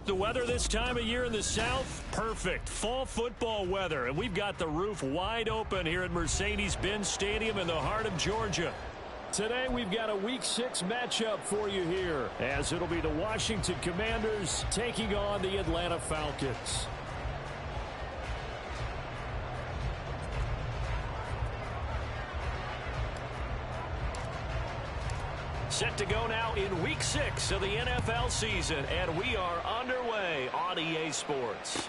the weather this time of year in the South? Perfect. Fall football weather. And we've got the roof wide open here at Mercedes-Benz Stadium in the heart of Georgia. Today we've got a Week 6 matchup for you here, as it'll be the Washington Commanders taking on the Atlanta Falcons. Set to go now in Week 6 of the NFL season, and we are underway on EA Sports.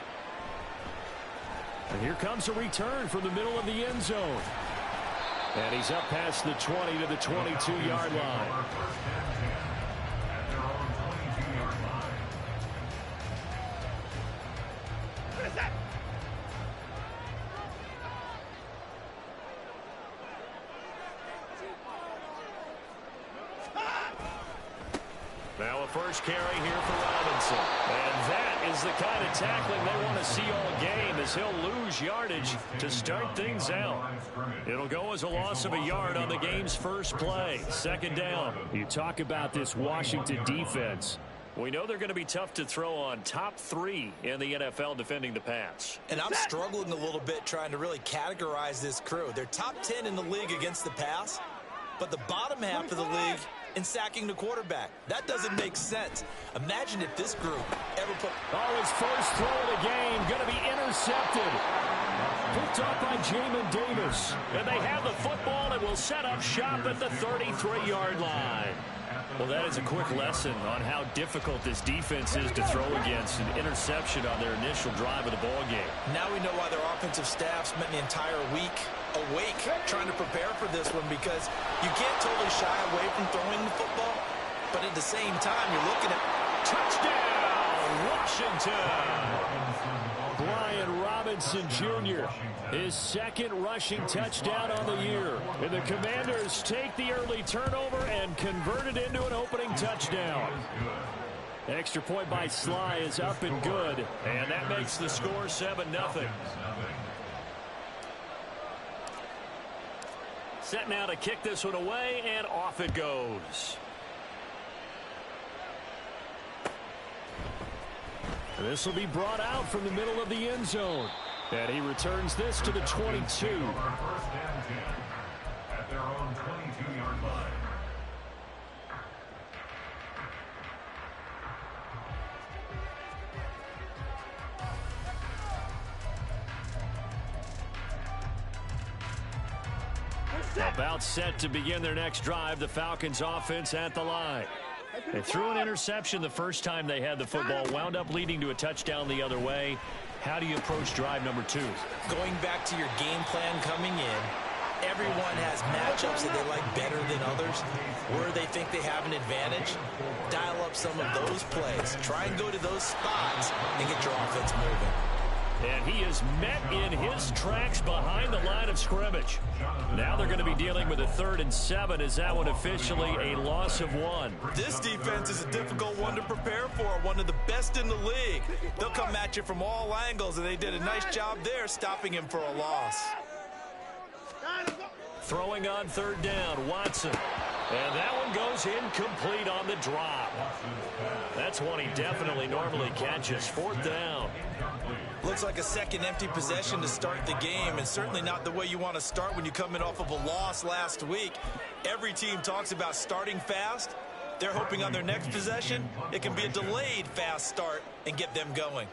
And here comes a return from the middle of the end zone. And he's up past the 20 to the 22-yard line. Now a first carry here for Robinson. And that is the kind of tackling they want to see all game, as he'll lose yardage to start things out. It'll go as a loss of a yard on the game's first play. Second down. You talk about this Washington defense. We know they're going to be tough to throw on. Top 3 in the NFL defending the pass. And I'm struggling a little bit trying to really categorize this crew. They're top 10 in the league against the pass, but the bottom half of the league in sacking the quarterback. That doesn't make sense. Imagine if this group ever put... Oh, his first throw of the game going to be intercepted. Picked up by Jamin Davis. And they have the football and will set up shop at the 33-yard line. Well, that is a quick lesson on how difficult this defense is to throw against. An interception on their initial drive of the ball game. Now we know why their offensive staff spent the entire week awake trying to prepare for this one, because you can't totally shy away from throwing the football, but at the same time you're looking at touchdown Washington. Brian Robinson Jr. his second rushing touchdown on the year, and the Commanders take the early turnover and convert it into an opening touchdown. Extra point by Sly is up and good, and that makes the score 7-0. Set now to kick this one away, and off it goes. This will be brought out from the middle of the end zone. And he returns this to the 22. At their own 22-yard line. About set to begin their next drive, the Falcons offense at the line. They threw an interception the first time they had the football, wound up leading to a touchdown the other way. How do you approach drive number 2? Going back to your game plan coming in, everyone has matchups that they like better than others, where they think they have an advantage. Dial up some of those plays. Try and go to those spots and get your offense moving. And he is met in his tracks behind the line of scrimmage. Now they're going to be dealing with a 3rd and 7. Is that one officially a loss of 1? This defense is a difficult one to prepare for, one of the best in the league. They'll come at you from all angles, and they did a nice job there stopping him for a loss. Throwing on 3rd down, Watson. And that one goes incomplete on the drop. That's one he definitely normally catches. 4th down. Looks like a second empty possession to start the game, and certainly not the way you want to start when you come in off of a loss last week. Every team talks about starting fast. They're hoping on their next possession it can be a delayed fast start and get them going.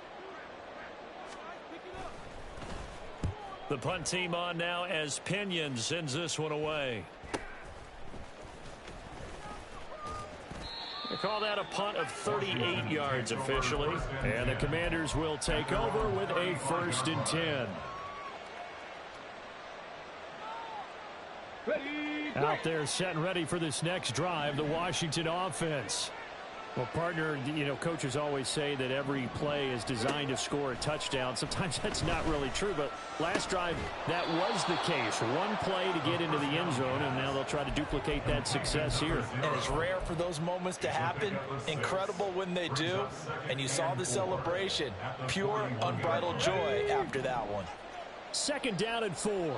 The punt team on now as Pinion sends this one away. They call that a punt of 38 yards officially. And the Commanders will take over with a 1st and 10. Out there set and ready for this next drive, the Washington offense. Well, partner, you know, coaches always say that every play is designed to score a touchdown. Sometimes that's not really true, but last drive, that was the case. One play to get into the end zone, and now they'll try to duplicate that success here. And it's rare for those moments to happen. Incredible when they do. And you saw the celebration. Pure, unbridled joy after that one. 2nd down and 4.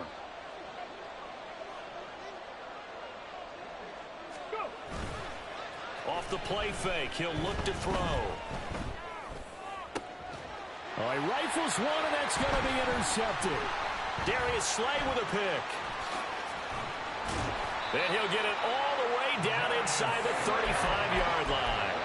Off the play fake, he'll look to throw. Oh, he rifles one, and that's going to be intercepted. Darius Slay with a pick. Then he'll get it all the way down inside the 35-yard line.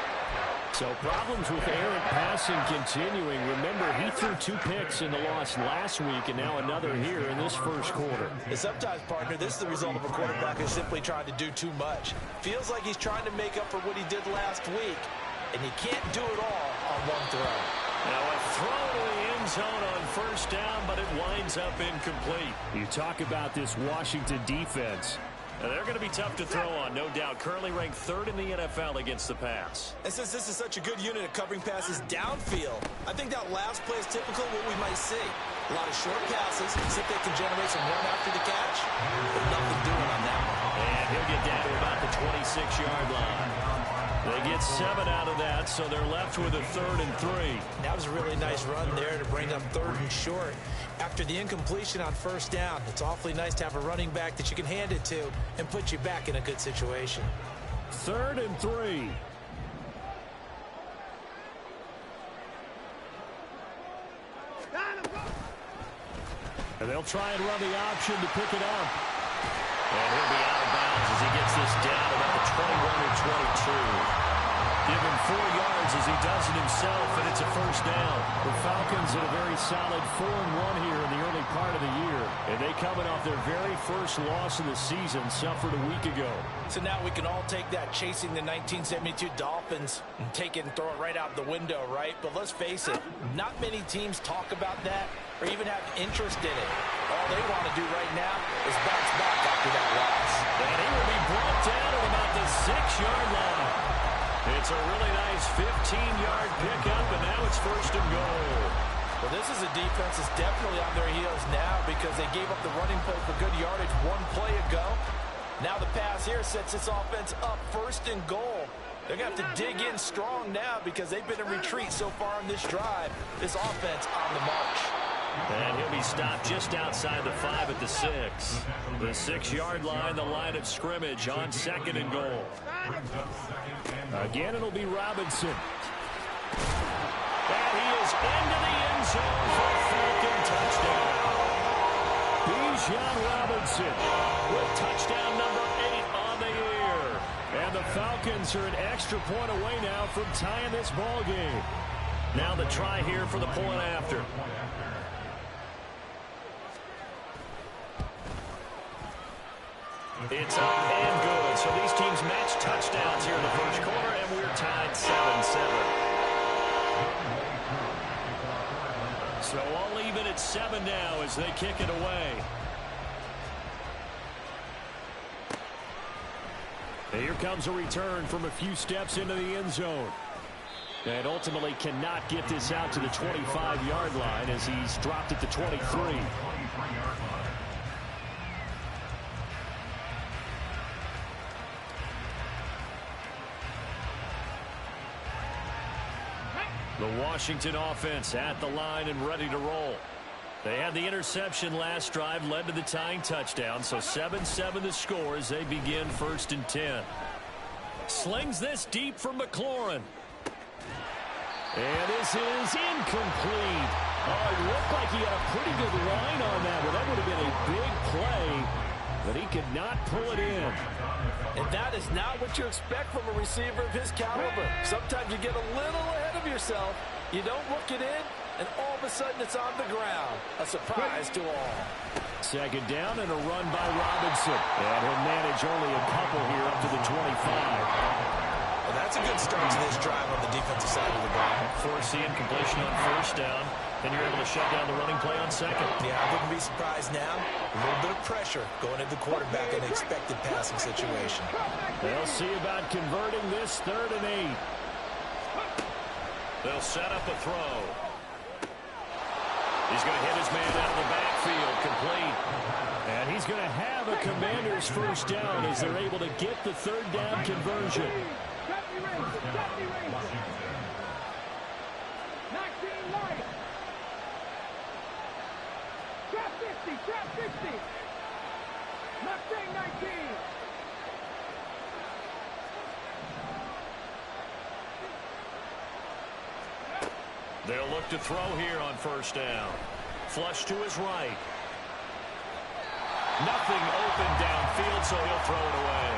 So problems with errant passing continuing. Remember, he threw 2 picks in the loss last week, and now another here in this first quarter. And sometimes, partner, this is the result of a quarterback who's simply trying to do too much. Feels like he's trying to make up for what he did last week, and you can't do it all on one throw. Now a throw to the end zone on first down, but it winds up incomplete. You talk about this Washington defense. Now they're going to be tough to throw on, no doubt. Currently ranked 3rd in the NFL against the pass. And since this is such a good unit at covering passes downfield, I think that last play is typical of what we might see. A lot of short passes, see if they can generate some run after the catch, but nothing doing on that one. And he'll get down to about the 26-yard line. They get 7 out of that, so they're left with a 3rd and 3. That was a really nice run there to bring up 3rd and short. After the incompletion on first down, it's awfully nice to have a running back that you can hand it to and put you back in a good situation. 3rd and 3. And they'll try and run the option to pick it up. And he'll be out of bounds as he gets this down about the 21 or 22. Give him 4 yards as he does it himself, and it's a first down. The Falcons had a very solid 4-1 here in the early part of the year. And they coming off their very first loss of the season, suffered a week ago. So now we can all take that chasing the 1972 Dolphins and take it and throw it right out the window, right? But let's face it, not many teams talk about that or even have interest in it. All they want to do right now is bounce back after that loss. And he will be brought down at about the 6-yard line. It's a really nice 15-yard pickup, and now it's 1st and goal. Well, this is a defense that's definitely on their heels now because they gave up the running play for good yardage 1 play ago. Now the pass here sets this offense up 1st and goal. They're going to have to dig in strong now because they've been in retreat so far in this drive. This offense on the march. And he'll be stopped just outside the 5 at the 6. The 6-yard line, the line of scrimmage on 2nd and goal. Again, it'll be Robinson. And he is into the end zone for a Falcon touchdown. Bijan Robinson with touchdown number 8 on the year. And the Falcons are an extra point away now from tying this ball game. Now the try here for the point after. It's up and good. So these teams match touchdowns here in the first quarter, and we're tied 7-7. So all even at 7 now as they kick it away. Here comes a return from a few steps into the end zone. And ultimately cannot get this out to the 25-yard line as he's dropped at the 23. The Washington offense at the line and ready to roll. They had the interception last drive, led to the tying touchdown, so 7-7 the score as they begin 1st and 10. Slings this deep from McLaurin. And this is incomplete. Oh, it looked like he had a pretty good line on that, but that would have been a big play, but he could not pull it in. And that is not what you expect from a receiver of his caliber. Sometimes you get a little ahead of yourself. You don't look it in, and all of a sudden it's on the ground. A surprise to all. 2nd down and a run by Robinson. And he'll manage only a couple here up to the 25. Well, that's a good start to this drive on the defensive side of the ball. Force the incompletion on first down. Then you're able to shut down the running play on 2nd. Yeah, I wouldn't be surprised now. A little bit of pressure going into the quarterback in an expected passing situation. They'll see about converting this 3rd and 8. They'll set up a throw. He's going to hit his man out of the backfield, complete. And he's going to have a Commander's first down as they're able to get the 3rd down conversion. They'll look to throw here on first down. Flush to his right. Nothing open downfield, so he'll throw it away.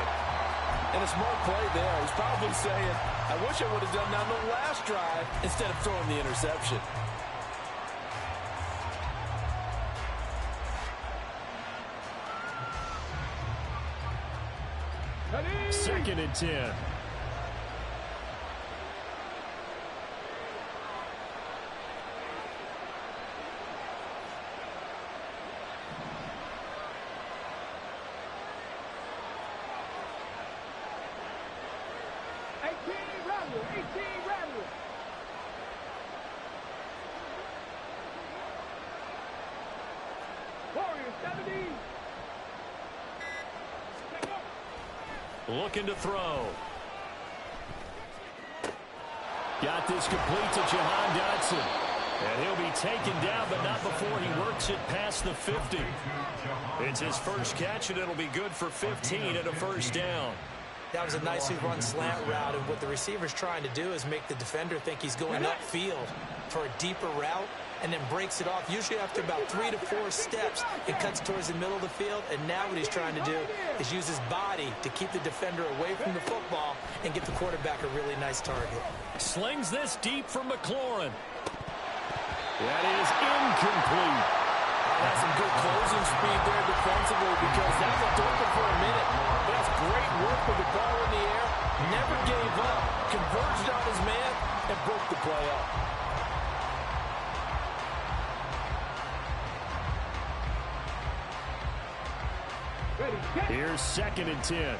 And a smart play there. He's probably saying, I wish I would have done that on the last drive instead of throwing the interception. Second and 10. Looking to throw. Got this complete to Jahan Dotson. And he'll be taken down, but not before he works it past the 50. It's his first catch, and it'll be good for 15 and a first down. That was a nicely run slant route, and what the receiver's trying to do is make the defender think he's going upfield for a deeper route, and then breaks it off, usually after about 3 to 4 steps, and cuts towards the middle of the field. And now what he's trying to do is use his body to keep the defender away from the football and get the quarterback a really nice target. Slings this deep for McLaurin. That is incomplete. That's some good closing speed there defensively, because that looked open for a minute. But that's great work with the ball in the air. Never gave up. Converged on his man and broke the play up. Here's second and 10.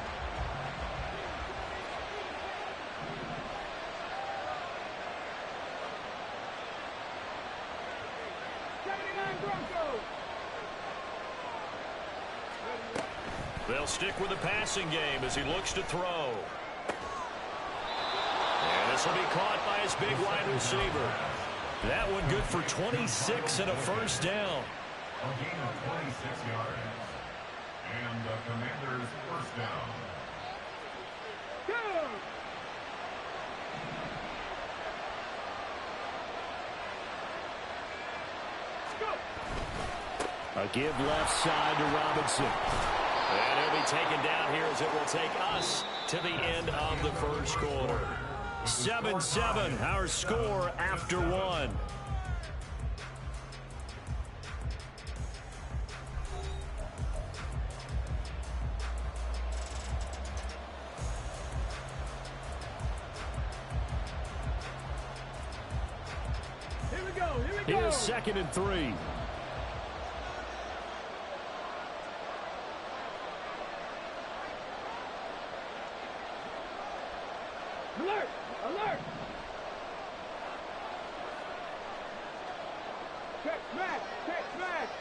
They'll stick with the passing game as he looks to throw. And this will be caught by his big wide receiver. That one good for 26 and a first down. A gain of 26 yards. And the Commanders' first down. A give left side to Robinson. And he'll be taken down here as it will take us to the end of the first quarter. 7-7, our score after one. Here's second and 3. Alert! Alert! Check smash! Check smash!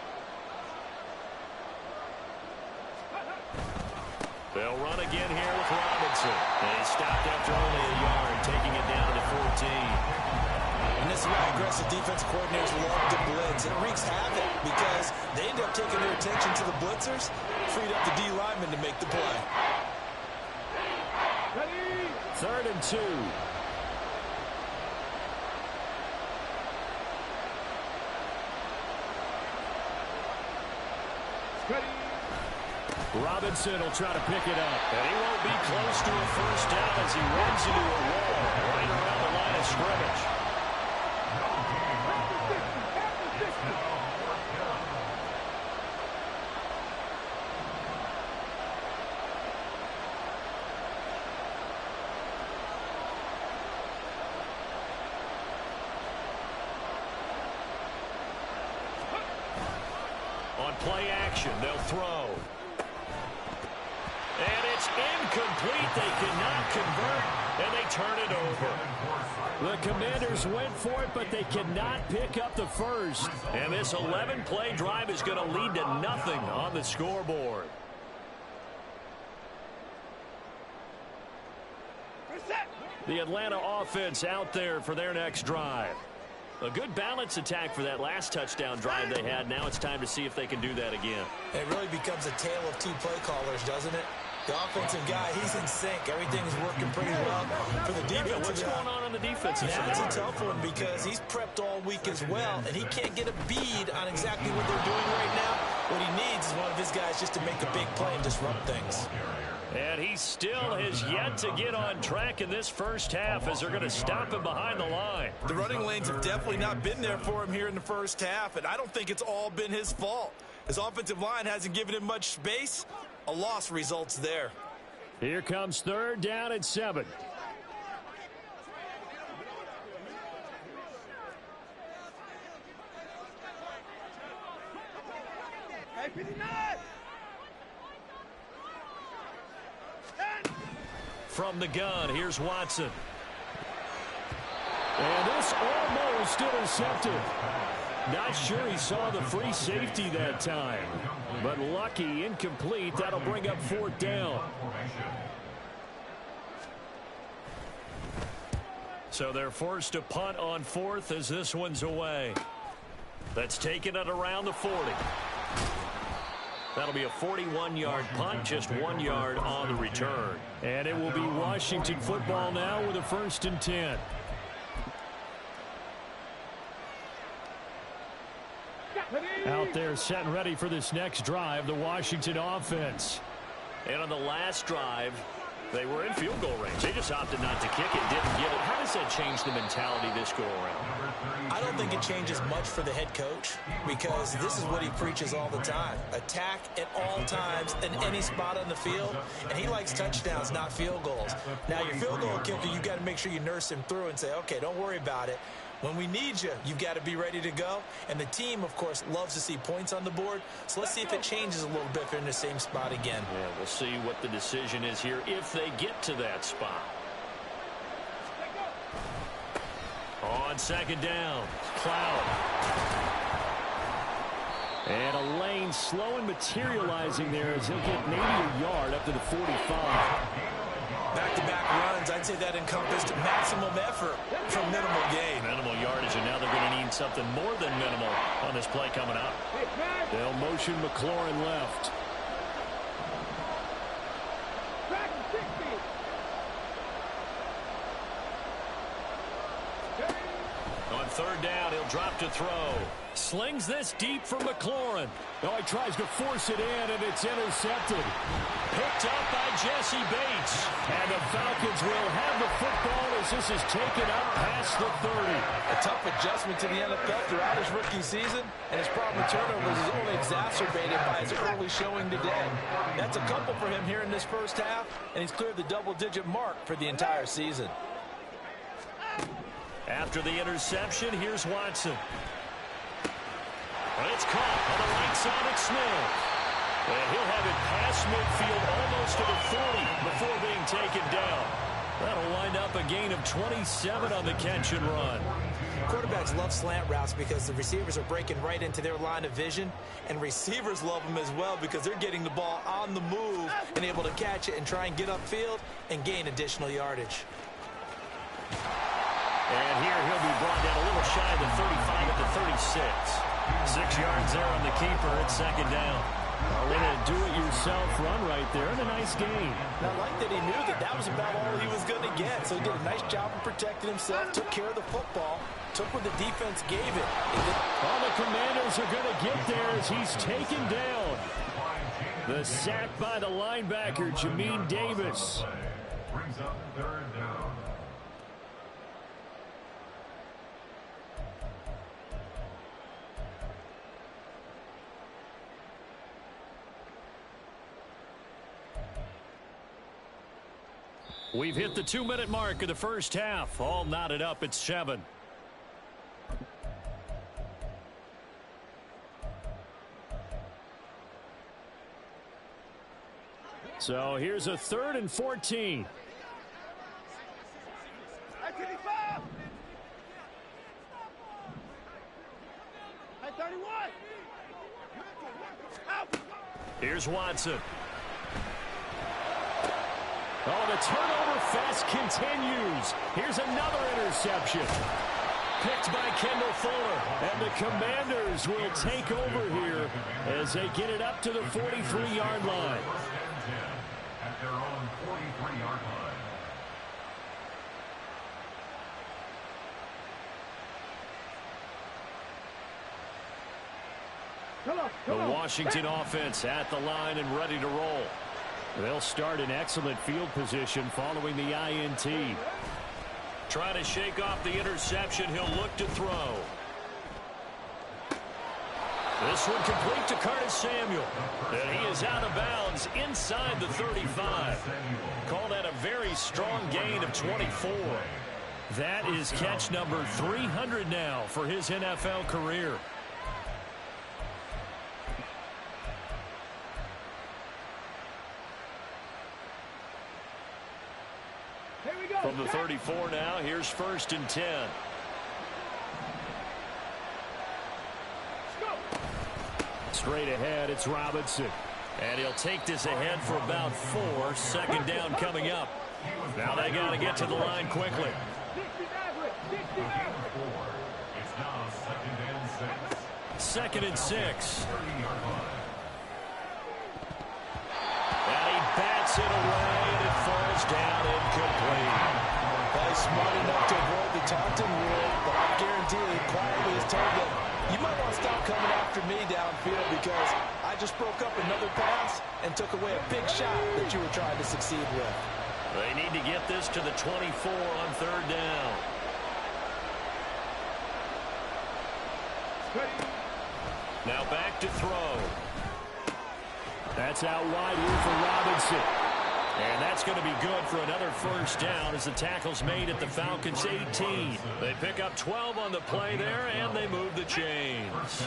They'll run again here with Robinson. And he's stopped after only a yard, taking it down to 14. And this is why aggressive defense coordinators love to blitz. It wreaks havoc because they end up taking their attention to the blitzers, freed up the D lineman to make the play. Ready? Third and 2. Ready? Robinson will try to pick it up. And he won't be close to a first down as he runs into a wall right around the line of scrimmage. On play action, they'll throw. And it's incomplete. They cannot convert, and they turn it over. The Commanders went for it, but they cannot pick up the first. And this 11-play drive is going to lead to nothing on the scoreboard. The Atlanta offense out there for their next drive. A good balance attack for that last touchdown drive they had. Now it's time to see if they can do that again. It really becomes a tale of two play callers, doesn't it? The offensive guy, he's in sync. Everything's working pretty well for the defensive What's going on the defensive side? That's a tough one because he's prepped all week as well, and he can't get a bead on exactly what they're doing right now. What he needs is one of his guys just to make a big play and disrupt things. And he still has yet to get on track in this first half as they're going to stop him behind the line. The running lanes have definitely not been there for him here in the first half, and I don't think it's all been his fault. His offensive line hasn't given him much space. A loss results there. Here comes third down and 7. From the gun, here's Watson. And this almost intercepted. Not sure he saw the free safety that time. But lucky, incomplete. That'll bring up fourth down. So they're forced to punt on fourth as this one's away. That's taken it around the 40. That'll be a 41-yard punt, just 1 yard on the return. And it will be Washington football now with a 1st and 10. Out there set and ready for this next drive, the Washington offense. And on the last drive, they were in field goal range. They just opted not to kick it, didn't get it. How does that change the mentality this go around? I don't think it changes much for the head coach because this is what he preaches all the time. Attack at all times in any spot on the field, and he likes touchdowns, not field goals. Now, your field goal kicker, you've got to make sure you nurse him through and say, okay, don't worry about it. When we need you, you've got to be ready to go. And the team, of course, loves to see points on the board. So let's see if it changes a little bit if they're in the same spot again. Yeah, we'll see what the decision is here if they get to that spot. On second down, Cloud. And a lane slow and materializing there as he'll get maybe a yard up to the 45. Back-to-back runs, I'd say that encompassed maximum effort from minimal gain. Minimal yardage, and now they're going to need something more than minimal on this play coming up. They'll motion McLaurin left. On third down, he'll drop to throw. Slings this deep for McLaurin. Oh, he tries to force it in, and it's intercepted. Picked up by Jesse Bates. And the Falcons will have the football as this is taken up past the 30. A tough adjustment to the NFL throughout his rookie season, and his problem with turnovers is only exacerbated by his early showing today. That's a couple for him here in this first half, and he's cleared the double-digit mark for the entire season. After the interception, here's Watson. And it's caught on the right side at Smith. And he'll have it past midfield almost to the 40 before being taken down. That'll wind up a gain of 27 on the catch and run. Quarterbacks love slant routes because the receivers are breaking right into their line of vision, and receivers love them as well because they're getting the ball on the move and able to catch it and try and get upfield and gain additional yardage. And here he'll be brought down a little shy of the 35 at the 36. 6 yards there on the keeper at second down. A little do-it-yourself run right there and a nice gain. Now, I like that he knew that that was about all he was going to get, so he did a nice job of protecting himself, took care of the football, took what the defense gave it. All the Commanders are going to get there as he's taken down. The sack by the linebacker, Jamin Davis. Brings up third down. We've hit the 2-minute mark of the first half. All knotted up at 7. So here's a 3rd and 14. Here's Watson. Oh, the turnover fest continues. Here's another interception. Picked by Kendall Fuller. And the Commanders will take over here as they get it up to the 43-yard line. The Washington offense at the line and ready to roll. They'll start in excellent field position following the INT. Trying to shake off the interception. He'll look to throw. This one complete to Curtis Samuel. And he is out of bounds inside the 35. Call that a very strong gain of 24. That is catch number 300 now for his NFL career. From the 34 now, here's 1st and 10. Straight ahead, it's Robinson. And he'll take this ahead for about 4. 2nd down coming up. Now they got to get to the line quickly. It's now 2nd and 6. 2nd and 6. And he bats it away, and it falls down incomplete. He's smart enough to avoid the taunting rule, but I guarantee he quietly has told them, you might want to stop coming after me downfield because I just broke up another pass and took away a big shot that you were trying to succeed with. They need to get this to the 24 on 3rd down. Now back to throw. That's out wide here for Robinson. And that's going to be good for another 1st down as the tackle's made at the Falcons' 18. They pick up 12 on the play there, and they move the chains.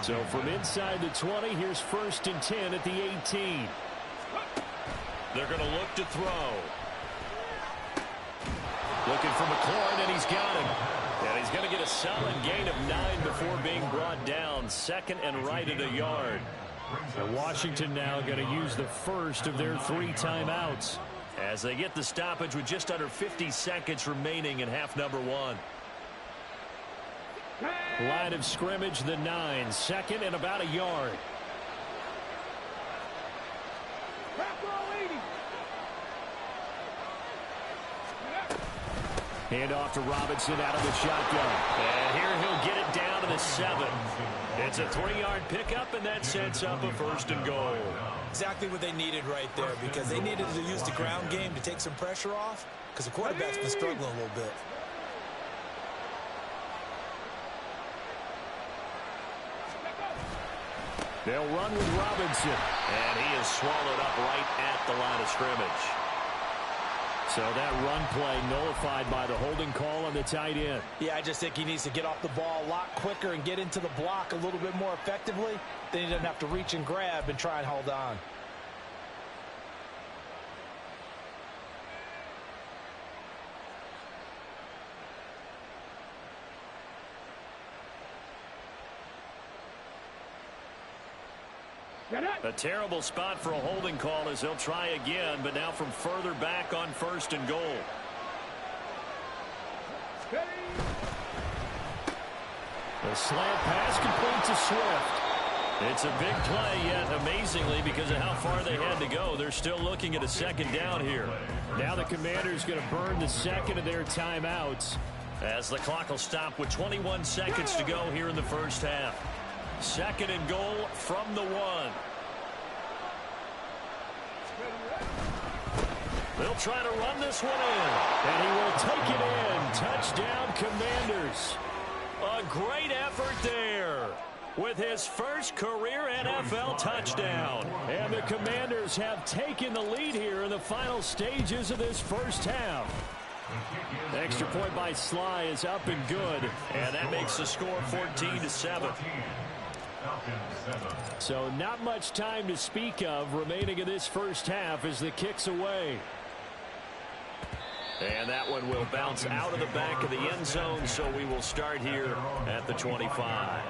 So from inside the 20, here's 1st and 10 at the 18. They're going to look to throw. Looking for McLaurin, and he's got him. And he's going to get a solid gain of 9 before being brought down. 2nd and right at a yard. And Washington now going to use the first of their 3 timeouts as they get the stoppage with just under 50 seconds remaining in half number 1. Line of scrimmage, the 9. 2nd and about a yard. Hand off to Robinson out of the shotgun. And here he'll get it down to the 7. It's a 3-yard pickup, and that sets up a 1st and goal. Exactly what they needed right there because they needed to use the ground game to take some pressure off because the quarterback's been struggling a little bit. They'll run with Robinson. And he is swallowed up right at the line of scrimmage. So that run play nullified by the holding call on the tight end. Yeah, I just think he needs to get off the ball a lot quicker and get into the block a little bit more effectively. Then he doesn't have to reach and grab and try and hold on. A terrible spot for a holding call as they'll try again, but now from further back on 1st and goal. The slant pass complete to Swift. It's a big play, yet amazingly, because of how far they had to go, they're still looking at a 2nd down here. Now the Commanders going to burn the 2nd of their timeouts as the clock will stop with 21 seconds to go here in the 1st half. 2nd and goal from the 1. They'll try to run this one in. And he will take it in. Touchdown, Commanders. A great effort there with his first career NFL touchdown. And the Commanders have taken the lead here in the final stages of this 1st half. The extra point by Sly is up and good. And that makes the score 14-7. So not much time to speak of remaining in this 1st half as the kick's away. And that one will bounce out of the back of the end zone, so we will start here at the 25.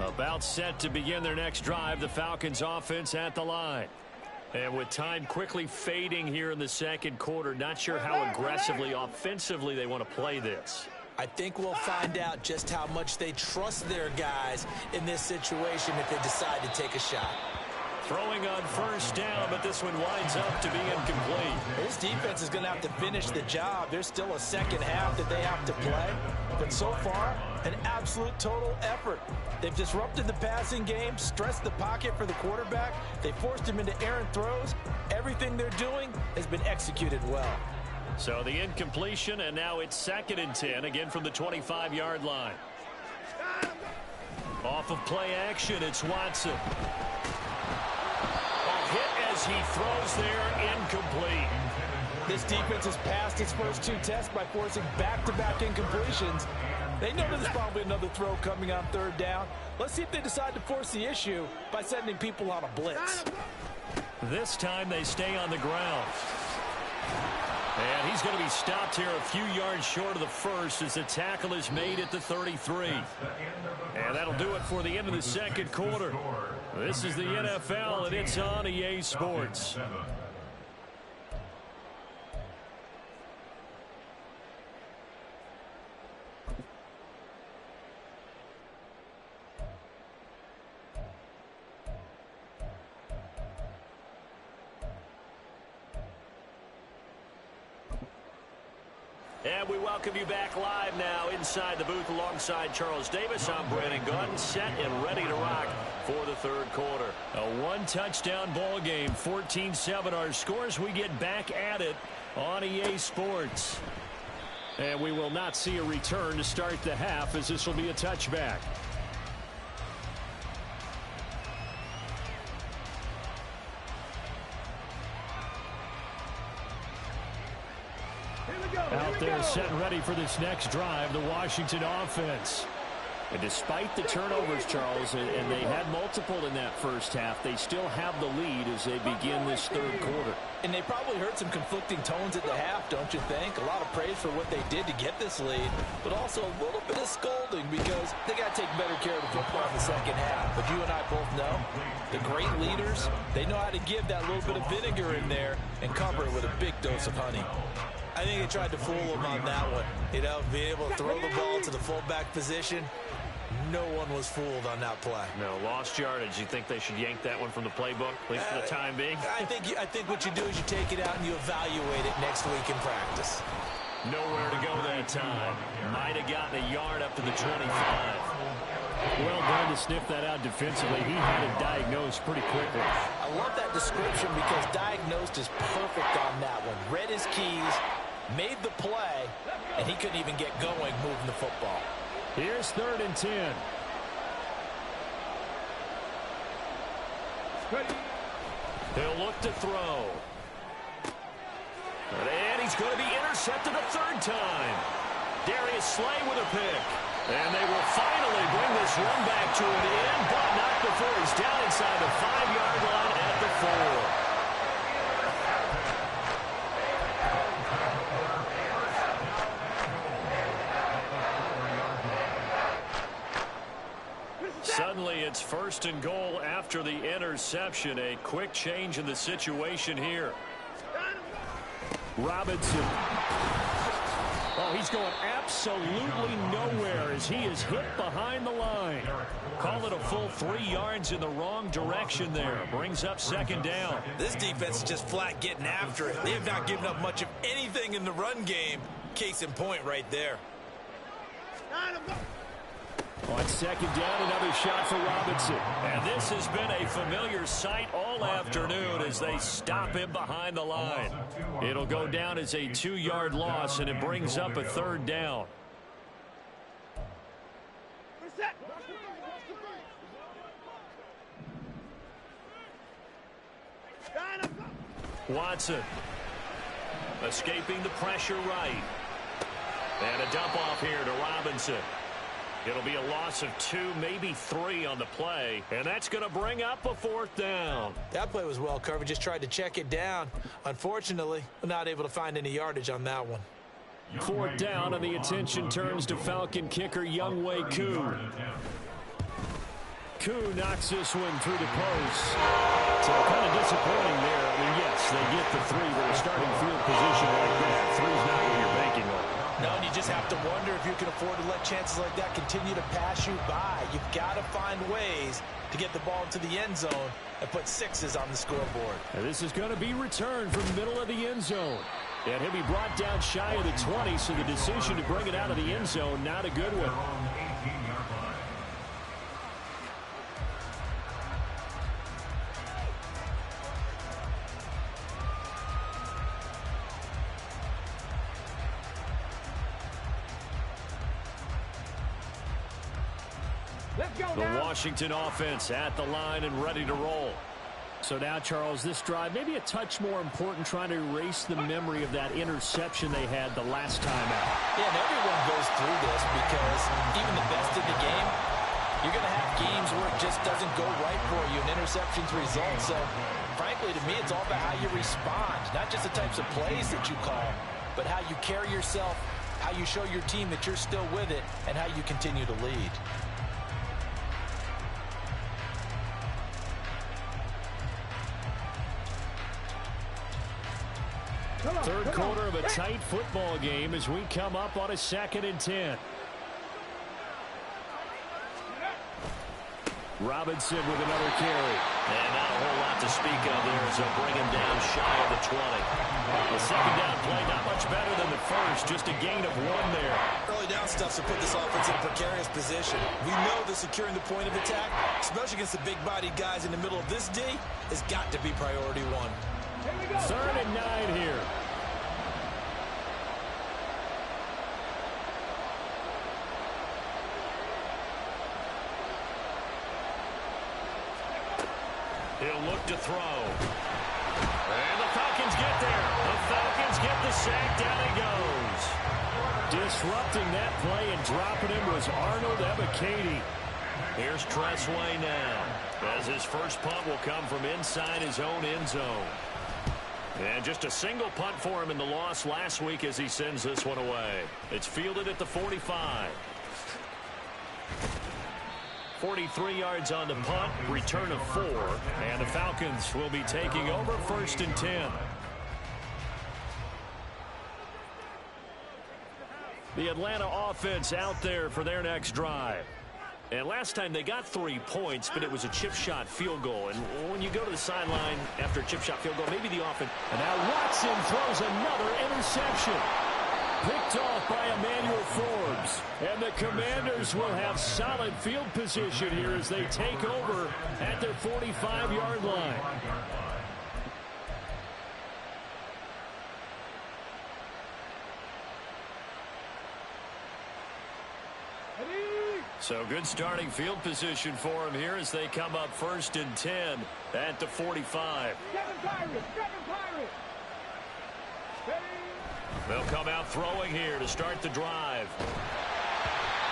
About set to begin their next drive, the Falcons offense at the line. And with time quickly fading here in the 2nd quarter, not sure how aggressively, offensively they want to play this. I think we'll find out just how much they trust their guys in this situation if they decide to take a shot. Throwing on first down, but this one winds up to be incomplete. This defense is going to have to finish the job. There's still a second half that they have to play. But so far, an absolute total effort. They've disrupted the passing game, stressed the pocket for the quarterback. They forced him into errant throws. Everything they're doing has been executed well. So the incompletion, and now it's 2nd and 10, again from the 25-yard line. Off of play action, it's Watson. A hit as he throws there, incomplete. This defense has passed its first 2 tests by forcing back-to-back incompletions. They know there's probably another throw coming on 3rd down. Let's see if they decide to force the issue by sending people on a blitz. This time they stay on the ground. And he's going to be stopped here a few yards short of the first as the tackle is made at the 33. And that'll do it for the end of the 2nd quarter. This is the NFL, and it's on EA Sports. And we welcome you back live now inside the booth alongside Charles Davis. I'm Brandon Gunn, set and ready to rock for the 3rd quarter. A 1-touchdown ball game, 14-7 our scores. We get back at it on EA Sports. And we will not see a return to start the half, as this will be a touchback. Out there set and ready for this next drive, the Washington offense. And despite the turnovers, Charles, and they had multiple in that first half, they still have the lead as they begin this 3rd quarter. And they probably heard some conflicting tones at the half, don't you think? A lot of praise for what they did to get this lead, but also a little bit of scolding because they got to take better care of the football in the 2nd half. But you and I both know the great leaders, they know how to give that little bit of vinegar in there and cover it with a big dose of honey. I think they tried to fool him on that one. You know, being able to throw the ball to the fullback position. No one was fooled on that play. No, lost yardage. You think they should yank that one from the playbook, at least for the time being? I think what you do is you take it out and you evaluate it next week in practice. Nowhere to go that time. Might have gotten a yard up to the 25. Well done to sniff that out defensively. He had it diagnosed pretty quickly. I love that description because diagnosed is perfect on that one. Read his keys, made the play, and he couldn't even get going moving the football. Here's 3rd and 10. He'll look to throw. And he's going to be intercepted a 3rd time. Darius Slay with a pick. And they will finally bring this run back to an end, but not before he's down inside the 5-yard line at the 4. Suddenly it's 1st and goal after the interception. A quick change in the situation here. Robinson. Oh, he's going absolutely nowhere as he is hit behind the line. Call it a full 3 yards in the wrong direction there. Brings up 2nd down. This defense is just flat getting after it. They have not given up much of anything in the run game. Case in point right there. On 2nd down, another shot for Robinson. And this has been a familiar sight all afternoon as they stop him behind the line. It'll go down as a 2-yard loss, and it brings up a 3rd down. Watson escaping the pressure right. And a dump off here to Robinson. It'll be a loss of 2, maybe 3 on the play, and that's going to bring up a 4th down. That play was well covered. Just tried to check it down. Unfortunately, we're not able to find any yardage on that one. 4th down, and the attention turns to Falcon kicker Younghoe Koo. Koo knocks this one through the post. So kind of disappointing there. I mean, yes, they get the 3 with a starting field position like that. 3's not what you're banking on. No, and you just have to wonder if you can afford to let chances like that continue to pass you by. You've got to find ways to get the ball into the end zone and put sixes on the scoreboard. And this is going to be returned from the middle of the end zone. And he'll be brought down shy of the 20, so the decision to bring it out of the end zone, not a good one. The Washington offense at the line and ready to roll. So now, Charles, this drive maybe a touch more important, trying to erase the memory of that interception they had the last time out. Yeah, and everyone goes through this because even the best in the game, you're going to have games where it just doesn't go right for you and interceptions result. So, frankly, to me, it's all about how you respond, not just the types of plays that you call, but how you carry yourself, how you show your team that you're still with it, and how you continue to lead. Third quarter of a tight football game as we come up on a 2nd and 10. Robinson with another carry. And not a whole lot to speak of there as they'll bring him down shy of the 20. The second down play not much better than the first, just a gain of 1 there. Early down stuff to put this offense in a precarious position. We know that securing the point of attack, especially against the big-bodied guys in the middle of this D, has got to be priority 1. 3rd and 9 here. He'll look to throw. And the Falcons get there. The Falcons get the sack. Down he goes. Disrupting that play and dropping him was Arnold Ebiketie. Here's Tressway now, as his first punt will come from inside his own end zone. And just a single punt for him in the loss last week as he sends this one away. It's fielded at the 45. 43 yards on the punt, return of 4, and the Falcons will be taking over 1st and 10. The Atlanta offense out there for their next drive. And last time they got 3 points, but it was a chip shot field goal. And when you go to the sideline after a chip shot field goal, maybe the offense. And now Watson throws another interception. Picked off by Emmanuel Forbes. And the Commanders will have solid field position here as they take over at their 45-yard line. So good starting field position for him here as they come up 1st and 10 at the 45. They'll come out throwing here to start the drive.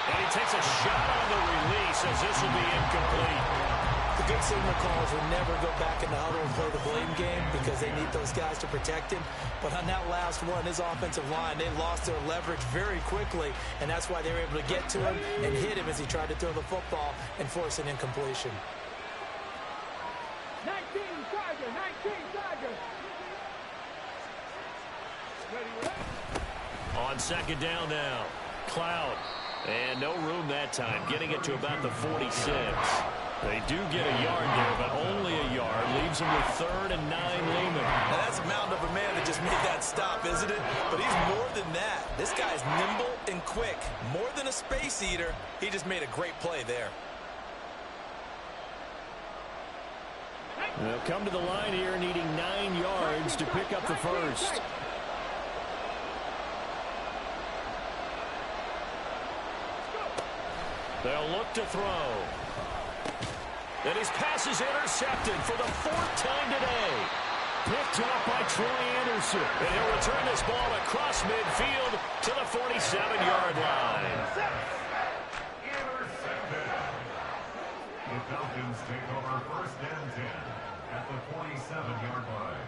And he takes a shot on the release as this will be incomplete. The good signal calls will never go back in the huddle and play the blame game because they need those guys to protect him. But on that last one, his offensive line, they lost their leverage very quickly, and that's why they were able to get to him and hit him as he tried to throw the football and force an incompletion. 19 Tiger, 19 Tiger. On 2nd down now, Cloud. And no room that time, getting it to about the 46. They do get a yard there, but only a yard. Leaves them with 3rd and 9 Lehman. Now that's a mountain of a man that just made that stop, isn't it? But he's more than that. This guy's nimble and quick. More than a space eater, he just made a great play there. They'll come to the line here needing 9 yards to pick up the first. They'll look to throw. And his pass is intercepted for the 4th time today. Picked off by Troy Anderson. And he'll return this ball across midfield to the 47-yard line. Intercepted. The Falcons take over 1st and 10 at the 47-yard line.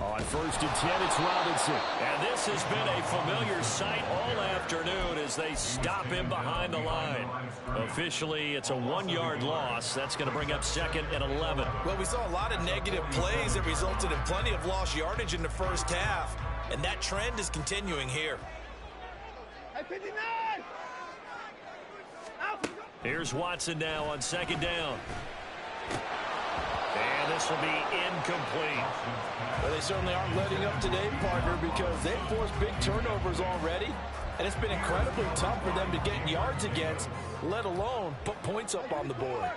On 1st and 10, it's Robinson. And this has been a familiar sight all afternoon as they stop him behind the line. Officially, it's a 1-yard loss. That's going to bring up 2nd and 11. Well, we saw a lot of negative plays that resulted in plenty of lost yardage in the first half, and that trend is continuing here. Here's Watson now on 2nd down. And this will be incomplete. Well, they certainly aren't letting up today, partner, because they've forced big turnovers already, and it's been incredibly tough for them to get yards against, let alone put points up on the board.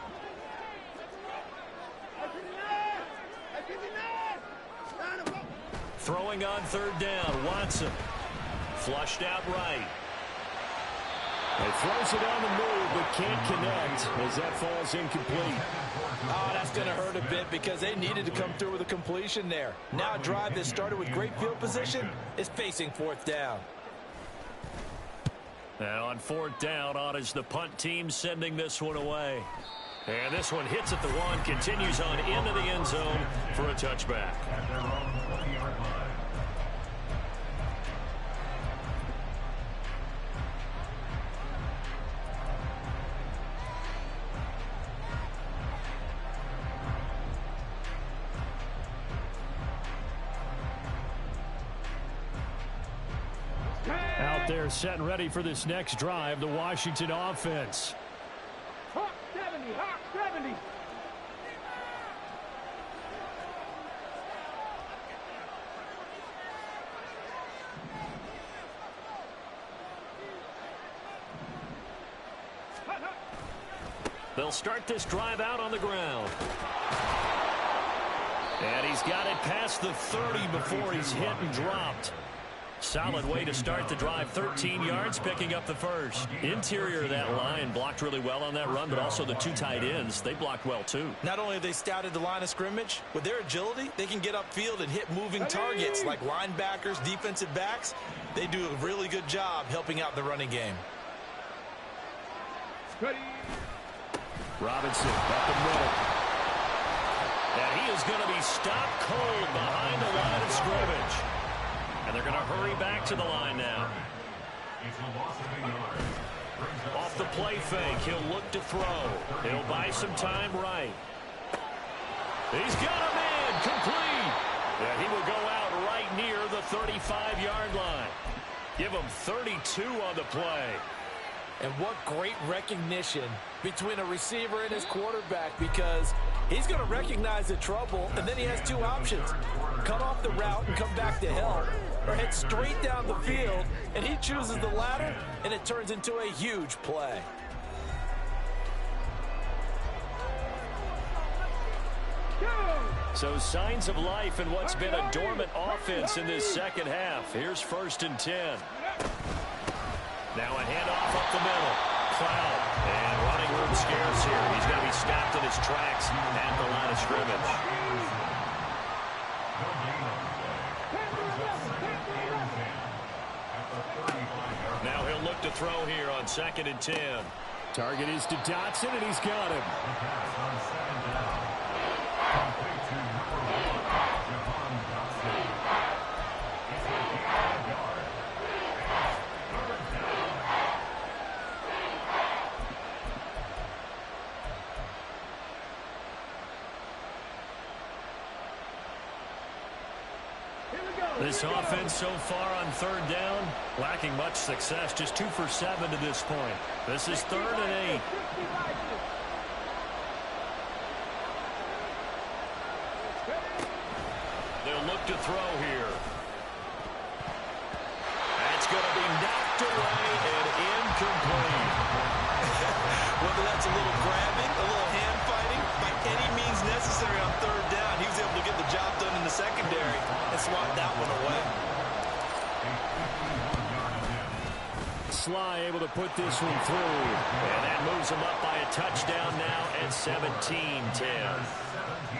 Throwing on 3rd down, Watson. Flushed out right. He throws it on the move, but can't connect as that falls incomplete. Oh, that's going to hurt a bit because they needed to come through with a completion there. Now a drive that started with great field position is facing 4th down. Now on 4th down, on is the punt team sending this one away. And this one hits at the 1, continues on into the end zone for a touchback. Out there set and ready for this next drive, the Washington offense. Hawk 70, Hawk 70. They'll start this drive out on the ground. And he's got it past the 30 before he's hit and dropped. Solid way to start the drive. 13 yards, picking up the first. Interior of that line blocked really well on that run, but also the 2 tight ends, they blocked well too. Not only have they scouted the line of scrimmage, with their agility, they can get upfield and hit moving targets like linebackers, defensive backs. They do a really good job helping out the running game. Robinson up the middle. And he is going to be stopped cold behind the line of scrimmage. And they're going to hurry back to the line now. Off the play fake, he'll look to throw. He'll buy some time right. He's got a man complete. And he will go out right near the 35-yard line. Give him 32 on the play. And what great recognition between a receiver and his quarterback, because he's going to recognize the trouble, and then he has 2 options. Cut off the route and come back to help, or head straight down the field, and he chooses the latter, and it turns into a huge play. So signs of life in what's been a dormant offense in this second half. Here's 1st and 10. Now a handoff up the middle. Cloud. And running room scarce here. He's going to be stopped in his tracks at the line of scrimmage. Now he'll look to throw here on 2nd and 10. Target is to Dotson, and he's got him. This offense so far on 3rd down, lacking much success. Just 2 for 7 to this point. This is 3rd and 8. They'll look to throw here. That's going to be knocked away and incomplete. Whether that's a little grabbing, a little hand fighting, by any means necessary on 3rd down, he was able to get the job done in the secondary and swat that one away. Sly able to put this one through. And that moves him up by a touchdown now at 17-10.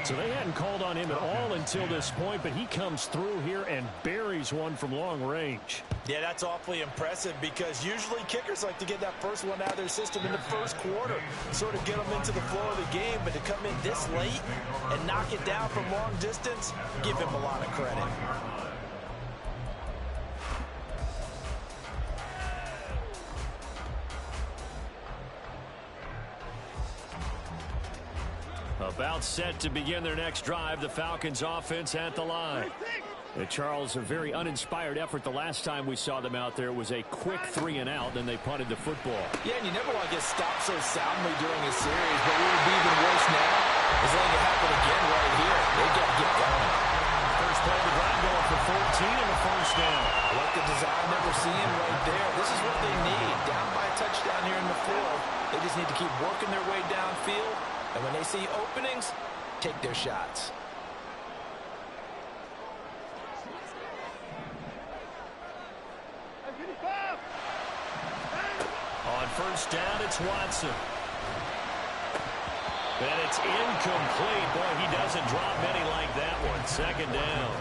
So they hadn't called on him at all until this point, but he comes through here and buries one from long range. Yeah, that's awfully impressive because usually kickers like to get that first one out of their system in the first quarter, sort of get them into the flow of the game, but to come in this late and knock it down from long distance, give him a lot of credit. About set to begin their next drive, the Falcons offense at the line. Charles, a very uninspired effort the last time we saw them out there. It was a quick 3-and-out, then they punted the football. Yeah, and you never want to get stopped so soundly during a series, but what would be even worse now is letting it happen again right here. They got to get going. First play of the drive going for 14 and a first down. Like the design that we're seeing right there. This is what they need. Down by a touchdown here in the fourth. They just need to keep working their way downfield. And when they see openings, take their shots. On first down, it's Watson. And it's incomplete. Boy, he doesn't drop many like that one. Second down.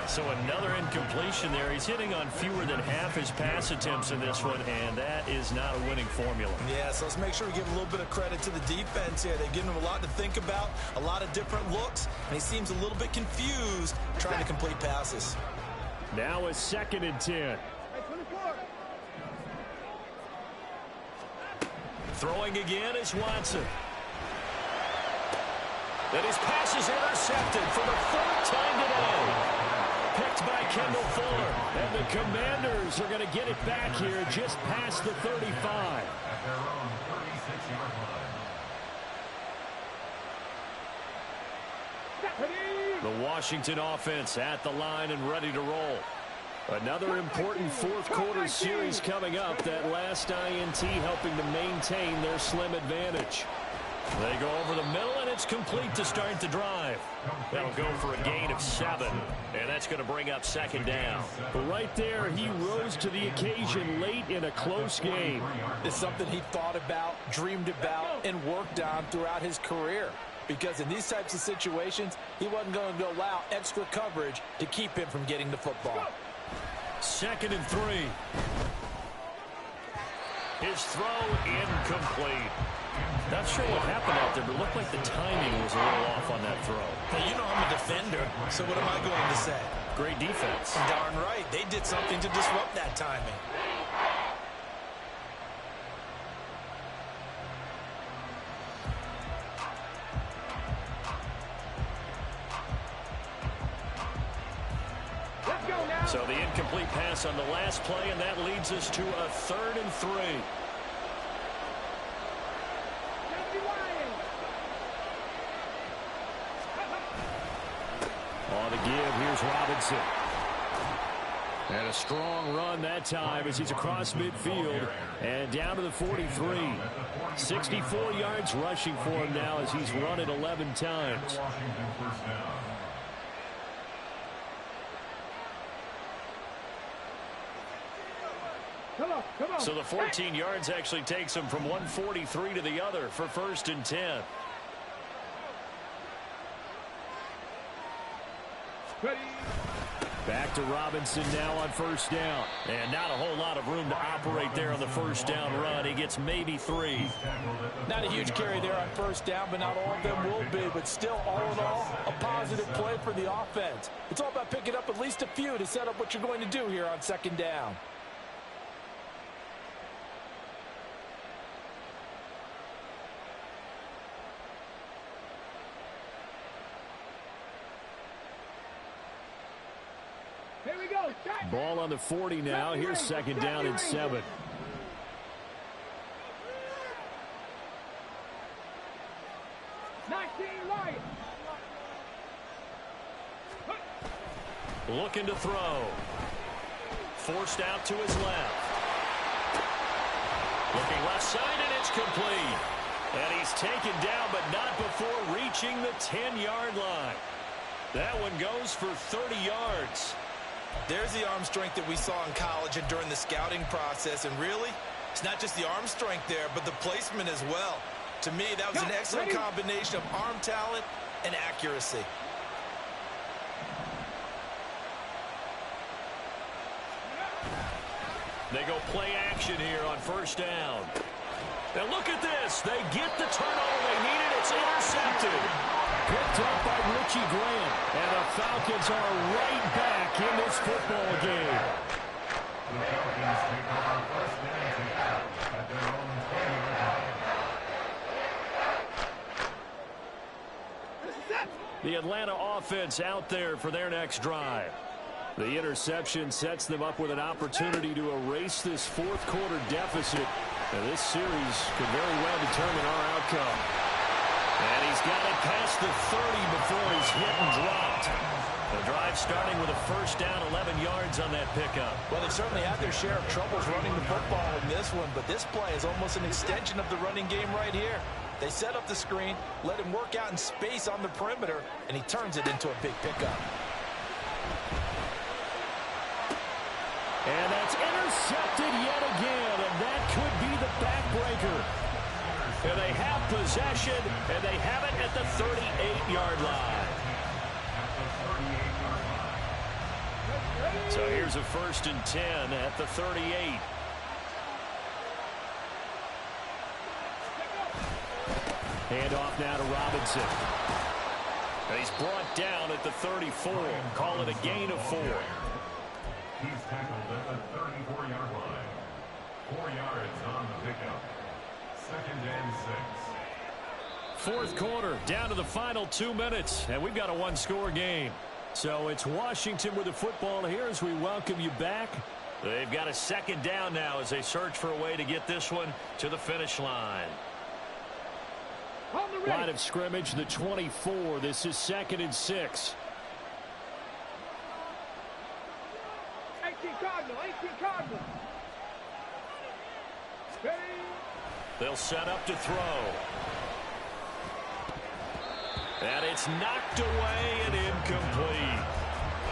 So another incompletion there. He's hitting on fewer than half his pass attempts in this one, and that is not a winning formula. Yeah, so let's make sure we give a little bit of credit to the defense here. They've given him a lot to think about, a lot of different looks, and he seems a little bit confused trying to complete passes. Now a 2nd and 10. Throwing again is Watson. And his pass is intercepted for the 3rd time today. Picked by Kendall Fuller. And the Commanders are going to get it back here just past the 35. At their own 36-yard line. The Washington offense at the line and ready to roll. Another important fourth quarter series coming up. That last INT helping to maintain their slim advantage. They go over the middle, and it's complete to start the drive. That'll go for a gain of 7, and that's going to bring up 2nd down. But right there, he rose to the occasion late in a close game. It's something he thought about, dreamed about, and worked on throughout his career. Because in these types of situations, he wasn't going to allow extra coverage to keep him from getting the football. 2nd and 3. His throw incomplete. Not sure what happened out there, but it looked like the timing was a little off on that throw. Hey, you know I'm a defender, so what am I going to say? Great defense. Darn right. They did something to disrupt that timing. So the incomplete pass on the last play, and that leads us to a 3rd and 3. On the give, here's Robinson. And a strong run that time as he's across midfield and down to the 43. 64 yards rushing for him now as he's run it 11 times. So the 14 yards actually takes him from 143 to the other for 1st and 10. Back to Robinson now on 1st down. And not a whole lot of room to operate there on the 1st down run. He gets maybe 3. Not a huge carry there on 1st down, but not all of them will be. But still, all in all, a positive play for the offense. It's all about picking up at least a few to set up what you're going to do here on 2nd down. Ball on the 40 now. Here's 2nd down and 7. Looking to throw. Forced out to his left. Looking left side, and it's complete. And he's taken down, but not before reaching the 10-yard line. That one goes for 30 yards. There's the arm strength that we saw in college and during the scouting process. And really, it's not just the arm strength there, but the placement as well. To me, that was an excellent combination of arm talent and accuracy. They go play action here on first down. And look at this. They get the turnover they needed. It's intercepted. Picked up by Richie Graham. And the Falcons are right back in this football game. The Falcons take over first down at their own 20-yard line. The Atlanta offense out there for their next drive. The interception sets them up with an opportunity to erase this fourth quarter deficit. And this series could very well determine our outcome. And he's got it past the 30 before he's hit and dropped. The drive starting with a first down, 11 yards on that pickup. Well, they certainly had their share of troubles running the football in this one, but this play is almost an extension of the running game right here. They set up the screen, let him work out in space on the perimeter, and he turns it into a big pickup. And that's intercepted yet again, and that could be the backbreaker. And they have possession, and they have it at the 38-yard line. So here's a 1st and 10 at the 38. Handoff now to Robinson. He's brought down at the 34. Call it a gain of 4. He's tackled at the 34-yard line. 4 yards on the pickup. 2nd and 6. Fourth quarter, down to the final 2 minutes, and we've got a one-score game. So it's Washington with the football here as we welcome you back. They've got a 2nd down now as they search for a way to get this one to the finish line. Line of scrimmage, the 24. This is 2nd and 6. 18 Cardinal. They'll set up to throw. And it's knocked away and incomplete.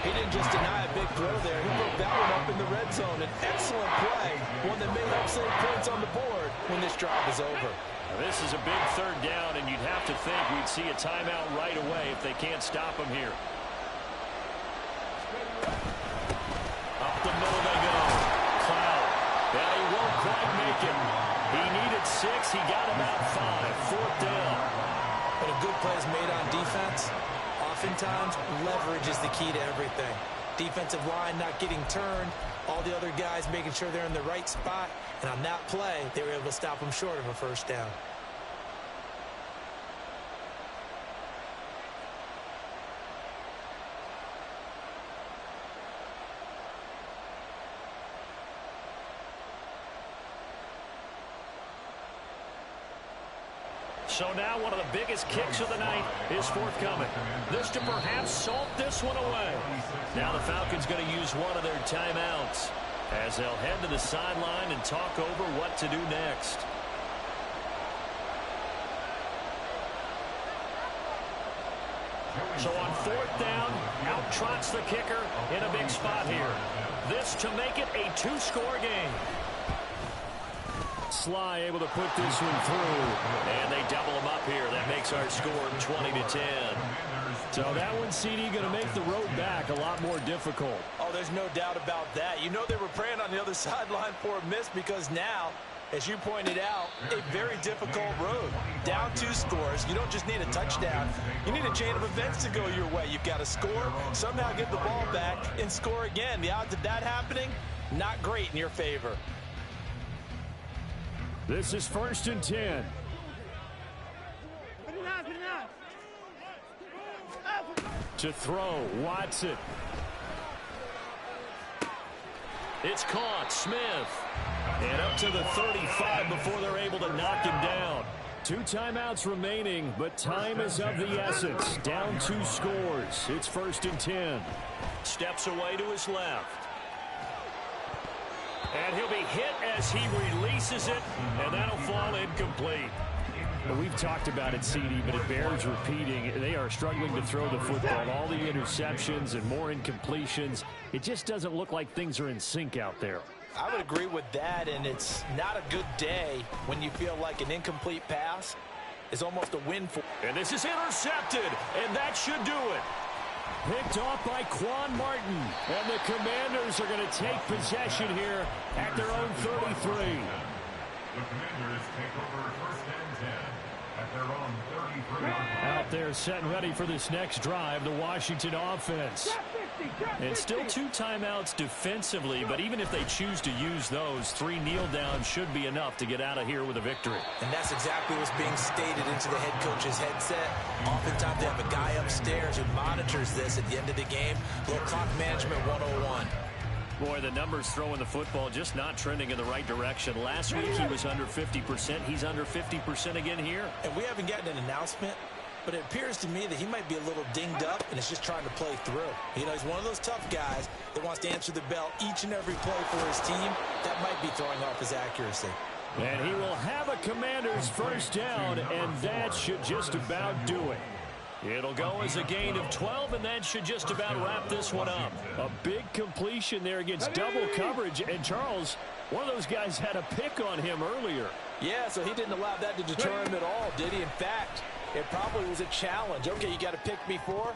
He didn't just deny a big throw there. He broke that one up in the red zone. An excellent play. One that may help save points on the board when this drive is over. Now, this is a big 3rd down, and you'd have to think we'd see a timeout right away if they can't stop him here. Up the middle they go. Cloud. And he won't quite make it. He needed 6. He got about 5. 4th down. But a good play is made on defense. Oftentimes, leverage is the key to everything. Defensive line not getting turned. All the other guys making sure they're in the right spot. And on that play, they were able to stop him short of a 1st down. So now one of the biggest kicks of the night is forthcoming. This to perhaps salt this one away. Now the Falcons going to use one of their timeouts as they'll head to the sideline and talk over what to do next. So on 4th down, out trots the kicker in a big spot here. This to make it a 2-score game. Sly able to put this one through. And they double him up here. That makes our score 20-10. So that one, CD, going to make the road back a lot more difficult. Oh, there's no doubt about that. You know they were praying on the other sideline for a miss because now, as you pointed out, a very difficult road. Down 2 scores. You don't just need a touchdown. You need a chain of events to go your way. You've got to score, somehow get the ball back, and score again. The odds of that happening, not great in your favor. This is 1st and 10. To throw, Watson. It's caught, Smith. And up to the 35 before they're able to knock him down. 2 timeouts remaining, but time is of the essence. Down 2 scores. It's 1st and 10. Steps away to his left. And he'll be hit as he releases it, and that'll fall incomplete. We've talked about it, CD, but it bears repeating. They are struggling to throw the football. All the interceptions and more incompletions. It just doesn't look like things are in sync out there. I would agree with that, and it's not a good day when you feel like an incomplete pass is almost a win for. And this is intercepted, and that should do it. Picked off by Quan Martin. And the Commanders are going to take possession here at their own 33. The Commanders take over first and 10 at their own 33. Out there setting ready for this next drive, the Washington offense. And still 2 timeouts defensively, but even if they choose to use those, 3 kneel downs should be enough to get out of here with a victory. And that's exactly what's being stated into the head coach's headset. Oftentimes they have a guy upstairs who monitors this at the end of the game. Little clock management 101. Boy, the numbers throwing the football just not trending in the right direction. Last week he was under 50%. He's under 50% again here. And we haven't gotten an announcement, but it appears to me that he might be a little dinged up and is just trying to play through. You know, he's one of those tough guys that wants to answer the bell each and every play for his team. That might be throwing off his accuracy. And he will have a Commanders first down, and that should just about do it. It'll go as a gain of 12, and that should just about wrap this one up. A big completion there against double coverage. And Charles, one of those guys had a pick on him earlier. Yeah, so he didn't allow that to deter him at all, did he? In fact, it probably was a challenge. Okay, you got to pick me 4.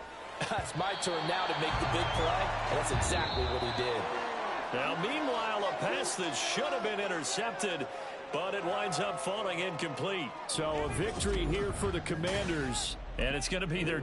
It's my turn now to make the big play, and that's exactly what he did. Now, meanwhile, a pass that should have been intercepted, but it winds up falling incomplete. So a victory here for the Commanders, and it's going to be their